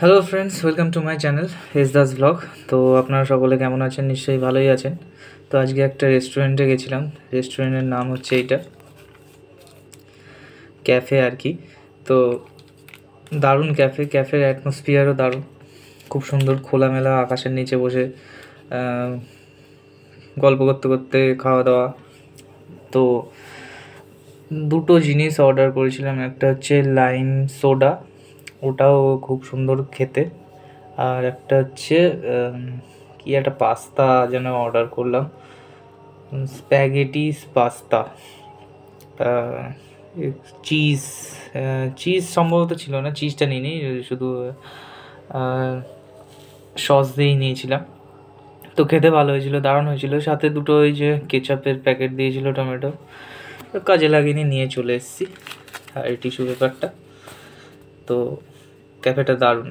Hello friends, welcome to my channel S Das blog. তো আপনারা সকলে কেমন আছেন? নিশ্চয়ই ভালোই আছেন। তো আজকে একটা রেস্টুরেন্টে গেছিলাম। রেস্টুরেন্টের নাম হচ্ছে এইটা ক্যাফে আর কি। তো দারুণ ক্যাফের অ্যাটমসফিয়ারও দারুণ, খুব সুন্দর। খোলামেলা আকাশের নিচে বসে গল্প করতে করতে খাওয়া দাওয়া। তো দুটো জিনিস অর্ডার করেছিলাম, একটা হচ্ছে লাইম সোডা, ওটাও খুব সুন্দর খেতে। আর একটা হচ্ছে কি একটা পাস্তা যেন অর্ডার করলাম, স্প্যাগেটিস পাস্তা, চিজ চিজ সম্ভবত ছিল না, চিজটা নিইনি, শুধু সস দিয়েই নিয়েছিলাম। তো খেতে ভালো হয়েছিল, দারুণ হয়েছিল। সাথে দুটো ওই যে কেচাপের প্যাকেট দিয়েছিল, টমেটো, কাজে লাগিয়ে নিয়ে চলে এসেছি। আর এই টিস্যু পেপারটা। তো ক্যাফেটা দারুণ।